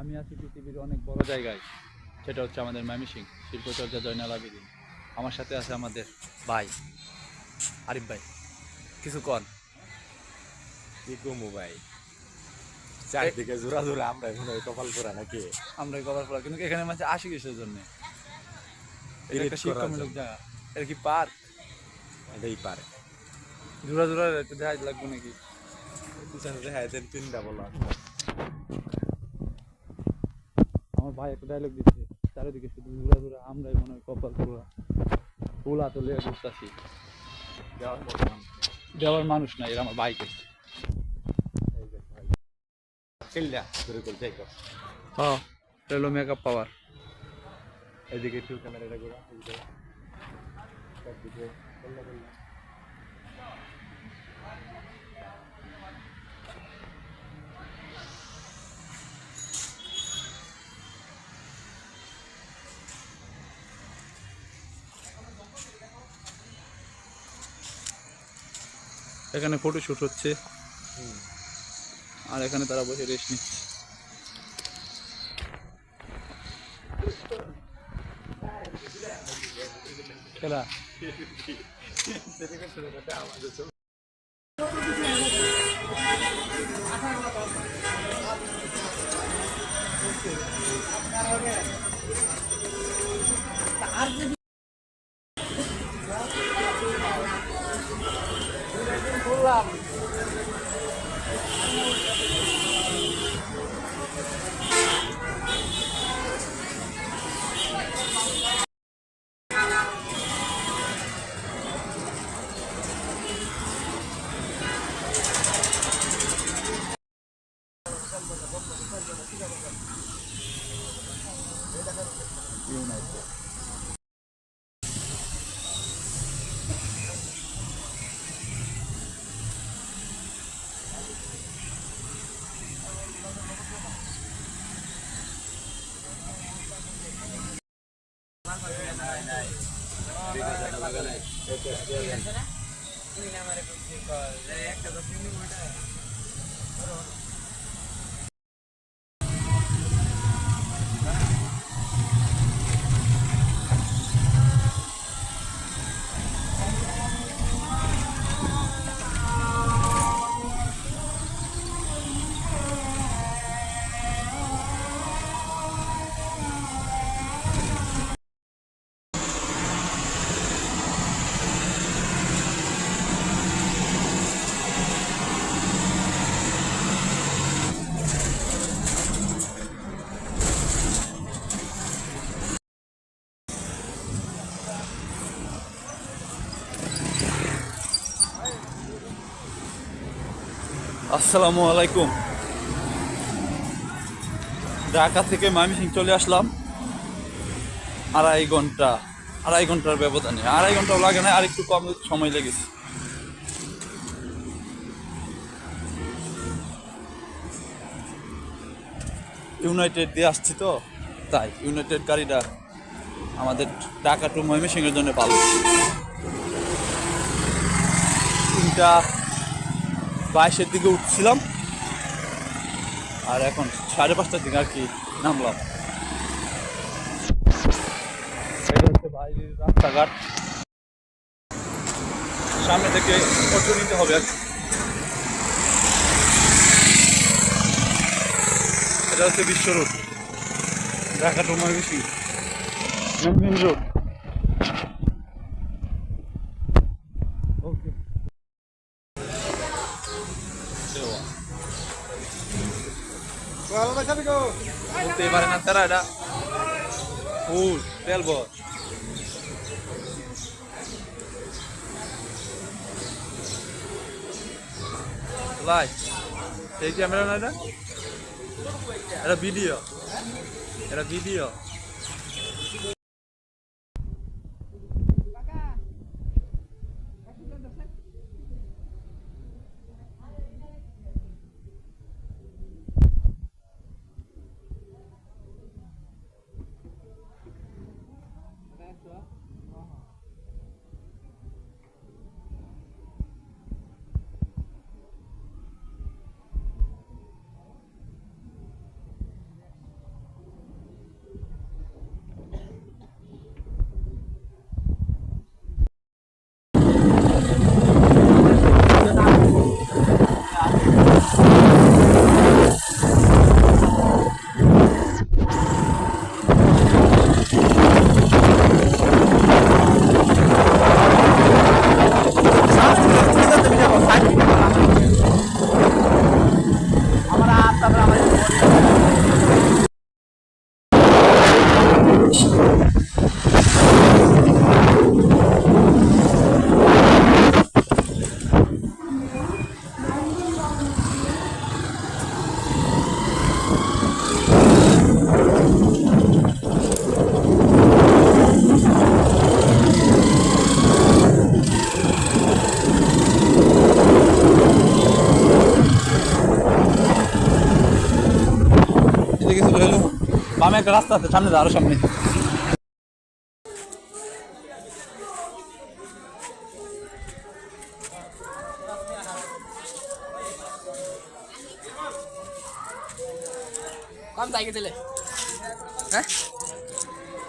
আমি আছি পৃথিবীর অনেক বড় জায়গায়, সেটা হচ্ছে আমাদের ময়মনসিংহ শিল্পচর্চা জয়নাল আবেদীন। আমার সাথে আছে আমাদের ভাই আরিফ ভাই। কিছু কন। কি কমু ভাই, চারদিকে জোড়া জোড়া আমরা মনে হয় কপাল পোড়া নাকি আমরা কভার করা, কিন্তু এখানে মানে আসি কিসের জন্য? এটা পিরিত একটা করার শিক্ষামূলক জন্য। জায়গা। এটা কি পার্ক? এটাই পারে জোড়া জোড়া একটু দেখাই লাগবে নাকি? পিছনে দেখা যায় তিনটা বলা। আমার ভাই একটা ডায়লগ দিচ্ছে, চারিদিকে শুধু জোড়া জোড়া, আমরাই মনে হয় কপাল পোড়া, পোলা তো লেগে বসতেছি, যাওয়ার মতো না। দেওয়ার মানুষ নাই। এরা আমার বাইকে। এই যে ভাই খেললা ধরে করতে যাই তো। হ্যাঁ, এটা হলো মেকআপ পাওয়ার। এদিকে একটু ক্যামেরাটা ঘোরা, এদিকে চারদিকে বললা বললা। এখানে ফটোশুট হচ্ছে, আর এখানে তারা বসে রেস্ট নিচ্ছে। খেলা আসসালামু আলাইকুম। ঢাকা থেকে ময়মনসিংহ চলে আসলাম আড়াই ঘন্টা, আড়াই ঘন্টার ব্যবধানে। আড়াই ঘন্টাও লাগে না, আর একটু কম সময় লেগেছে। ইউনাইটেড দিয়ে আসছি তো, তাই ইউনাইটেড গাড়িটা আমাদের ঢাকা টু ময়মনসিংহের জন্য ভালো। 3:22-এর দিকে উঠছিলাম, আর এখন 5:30টার দিকে আর কি নামলাম। এটা হচ্ছে বাইরের রাস্তাঘাট, সামনে থেকে অটো নিতে হবে আর কি। এটা হচ্ছে Bishwa Road, Dhaka to Mymensingh main road. Okay, বলতেই পারে না তারা, এটা ফুল তেল বস। লাই এই ক্যামেরা না, এটা এটা ভিডিও, এটা ভিডিও। বামে একটা রাস্তা আছে, সামনে যা, আরো সামনে। কাম যাই গেছিলে হ্যাঁ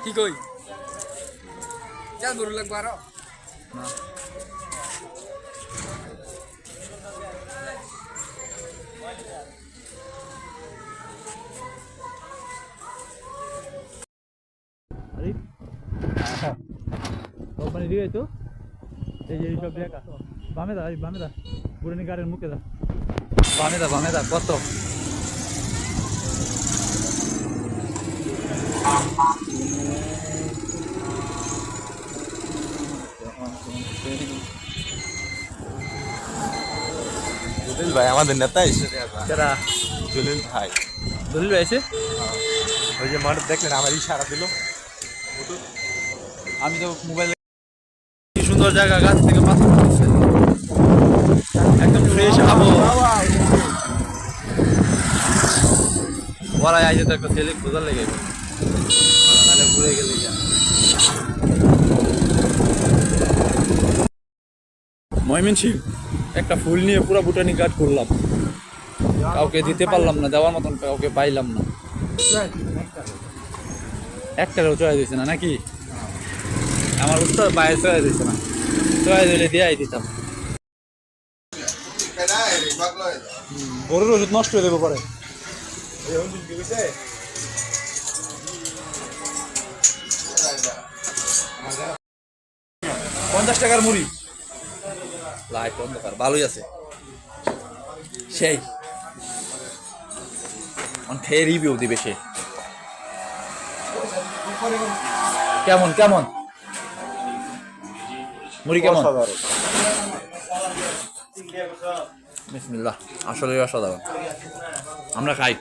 কি কই যা গরু লাগবো আরো আরে কোম্পানি দিয়ে তো এই যে সব দেখা বামে দা, বামে দা, পুরানি গাড়ির মুখে দা, বামে দা কত জলিল ভাই আমাদের নেতা এসে যারা জলিল ভাই দলিল রয়েছে। ওই যে মাঠ দেখলেন আমার ইশারা দিল। আমি তো মোবাইলে কি সুন্দর জায়গা, গাছ থেকে পাথর পড়ছে, একদম ফ্রেশ আবহাওয়া। ওরা আইছে তো একটা ছেলে খোঁজার লেগে নাহলে ঘুরে গেলে যা। ময়মনসিং একটা ফুল নিয়ে পুরো বুটানি গার্ড করলাম, কাউকে দিতে পারলাম না, দেওয়ার মতন কাউকে পাইলাম না। একটারও চড়াই দিয়েছে না নাকি? আমার উত্তর বাইরে চড়াই দিয়েছে না, চড়াই দিলে দিয়াই দিতাম। গরুর ওষুধ নষ্ট হয়ে দেবো পরে। 50 টাকার মুড়ি, লাইট অন্ধকার, ভালোই আছে সেই খেয়ে রিভিউ দিবে সে। কেমন কেমন মুড়ি কেমন? বিসমিল্লাহ, আসলে অসাধারণ, আমরা খাই।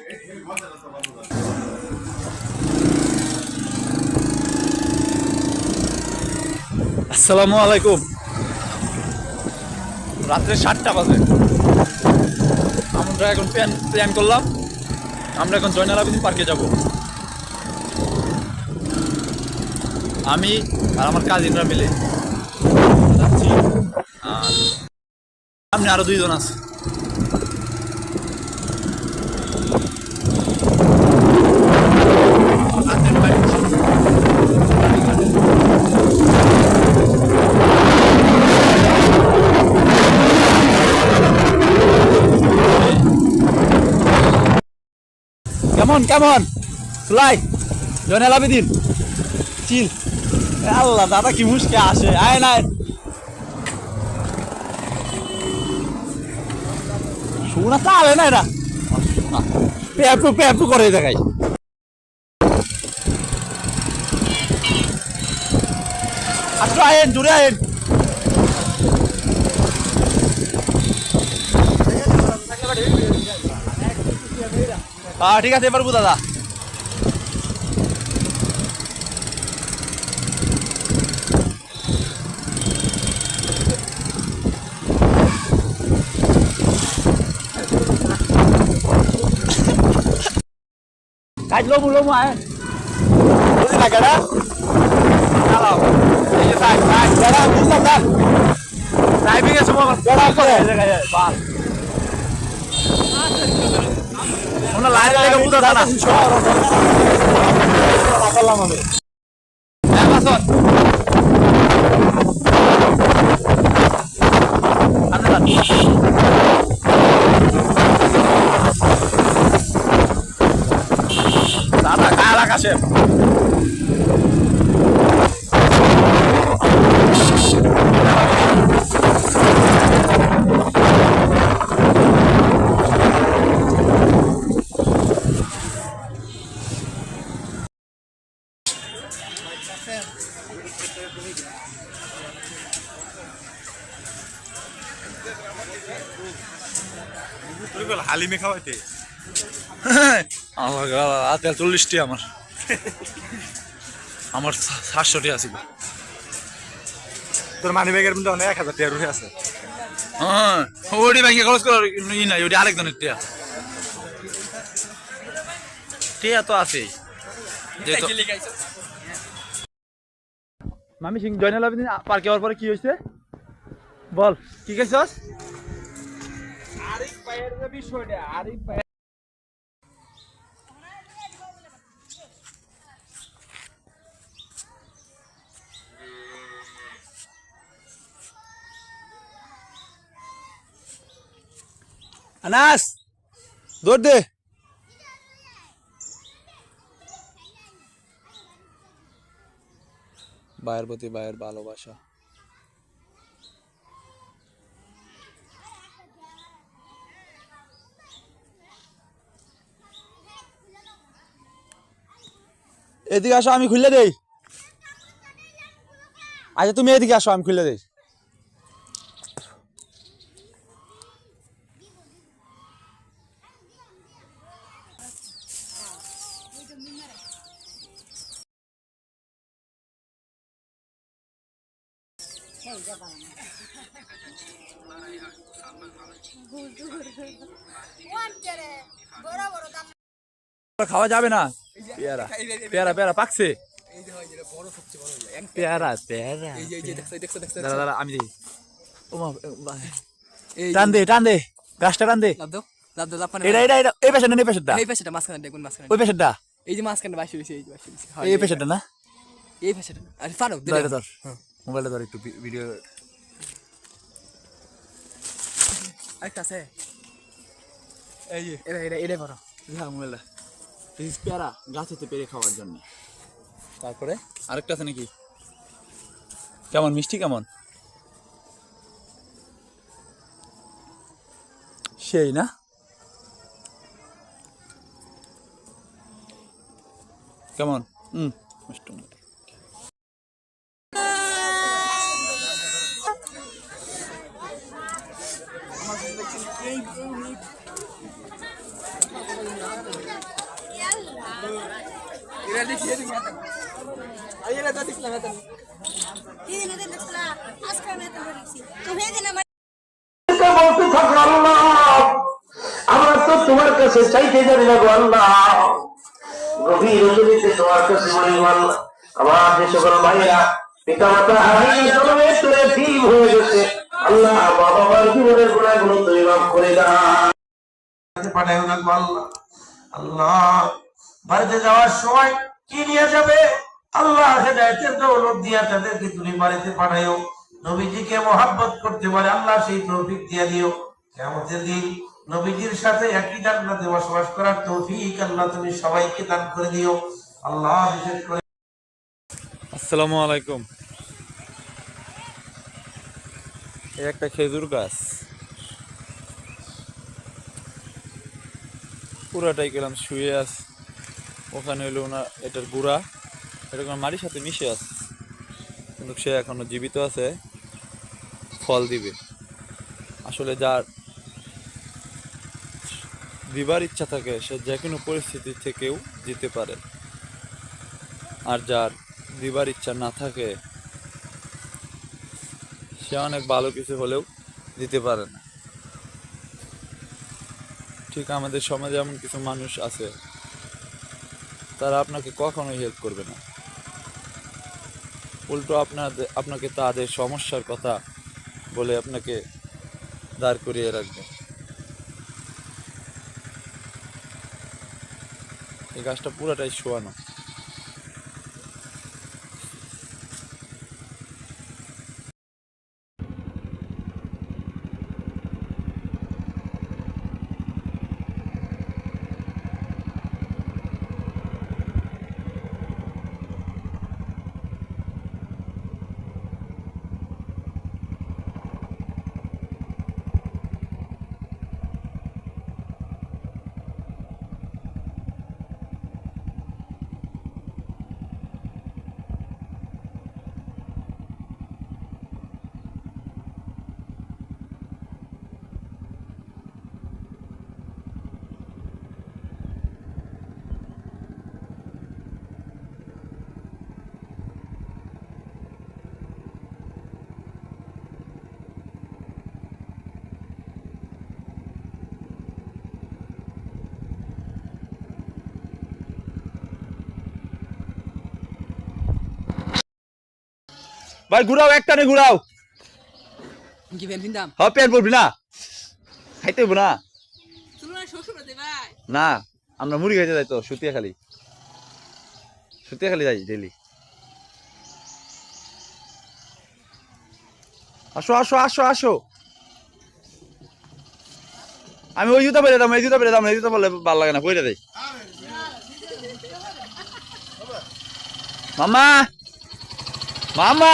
আসসালামু আলাইকুম। রাত্রে 7টা বাজে, আমরা এখন প্ল্যান করলাম আমরা এখন জয়নাল আবেদিন পার্কে যাব। আমি আর আমার কাজিনরা মিলে যাচ্ছি, আর সামনে আরো 2 জন আছে। কেমন কেমন সুলাই জয়নাল আবেদিন চিল? আল্লাহ দাদা কি মুশকে আসে, আয় না শোনা চালে না, এটা পেপু পেপু করে দেখাই। আচ্ছা আয়েন, জুড়ে আয়েন। ঠিক আছে, এবার দাদা কাজ লোমু লোমু আয় বুঝি না কেডা চালাও এই যে সাইড সাইড কেডা বুঝলাম না ড্রাইভিং এর সময় কেডা করে বাস ওনা লাইন থেকে বুঝা না পারলাম আমি হ্যাঁ বাসন দাদা কার আকাশে হালিমে খাওয়াইতে আমার 40টি আমার 700টি আছে। তোর মানি ব্যাগের মধ্যে অনেক 1000 টাকা রুহে আছে। হ্যাঁ ওটি ব্যাংকে খরচ করার ই নাই, ওটি আরেকজনের টিয়া টিয়া তো আছেই। যেহেতু খেলে গাইছো মামি সিং জয়নাল আবেদিন পার্কে যাওয়ার পরে কি হয়েছে বল কি খাইছস আরিফ ভাইয়ের যে বিষয়টা আরিফ ভাই আনাস দৌড় দে ভাইয়ের প্রতি ভাইয়ের ভালোবাসা এদিকে আসো আমি খুলে দেই আচ্ছা তুমি এদিকে আসো আমি খুলে দেই খাওয়া যাবে না পেয়ারা পেয়ারা পেয়ারা পাকছে এই যে হয় যেটা বড় সবচেয়ে বড় হলো পেয়ারা পেয়ারা এই যে দেখছো দাঁড়া দাঁড়া আমি দিই ও মা এই টান দে টান দে গাছটা টান দে লাভ দাও লাভ পানে এটা এটা এটা এই পেছনটা এই পেছনটা এই পেছটা মাঝখানে দেখুন মাঝখানে ওই পেছনটা এই যে মাঝখানে বাসি হইছে এই যে বাসি হইছে এই পেছনটা না এই পেছটা আরে পারো ধর ধর মোবাইলটা ধর একটু ভিডিও আরেকটা আছে এই যে এটা বড় হ্যাঁ মোবাইলটা এই পেয়ারা গাছেতে পেরে খাওয়ার জন্য তারপরে আরেকটা আছে নাকি কেমন মিষ্টি কেমন সেই না কেমন মিষ্টি এরা দেখি এরা তো দেখলাম না বলতে থাকো আল্লাহ আমরা তো তোমার কাছে চাইতে জানি না গো আল্লাহ গভীর রজনীতে তোমার কাছে বলি আল্লাহ আমার যে সকল ভাইয়েরা পিতা মাতা হারিয়ে জন্মের তোরে ভীম হয়ে গেছে আল্লাহ বাবা মার জীবনের গুণাগুলো তুমি মাফ করে দাও পাঠাই না গো আল্লাহ আল্লাহ বাড়িতে যাওয়ার সময় কি নিয়ে যাবে আল্লাহ হেদায়েতের দৌলত দিয়া তাদেরকে তুমি বাড়িতে পাঠাইও নবীজিকে মহব্বত করতে পারে আল্লাহ সেই তৌফিক দিয়ে দিও কিয়ামতের দিন নবীজির সাথে একই জান্নাতে বসবাস করার তৌফিক আল্লাহ তুমি সবাইকে দান করে দিও আল্লাহ বিশেষ করে আসসালামু আলাইকুম এই একটা খেজুর গাছ পুরাটাই গেলাম শুয়ে আছে ওখানে হলো ওনার এটার গুড়া এটা কোনো মাটির সাথে মিশে আছে কিন্তু সে এখনো জীবিত আছে ফল দিবে আসলে যার দিবার ইচ্ছা থাকে সে যে কোনো পরিস্থিতি থেকেও দিতে পারে আর যার দিবার ইচ্ছা না থাকে সে অনেক ভালো কিছু হলেও দিতে পারে না ঠিক আমাদের সমাজে এমন কিছু মানুষ আছে তারা আপনাকে কখনোই হেল্প করবে না উল্টো আপনাকে তাদের সমস্যার কথা বলে আপনাকে দাঁড় করিয়ে রাখবে এই গাছটা পুরাটাই শোয়ানো ভাই ঘুরাও একটানে ঘুরাও কি ফ্যান কিনতাম হ্যাঁ প্যান্ট পরবি না খাইতে হইব না না আমরা মুড়ি খাইতে যাই তো সুতিয়া খালি যাই ডেলি আসো আসো আসো আসো আমি ওই জুতা পেরে দাম এই জুতা বললে ভালো লাগে না পরে দেয় মামা মামা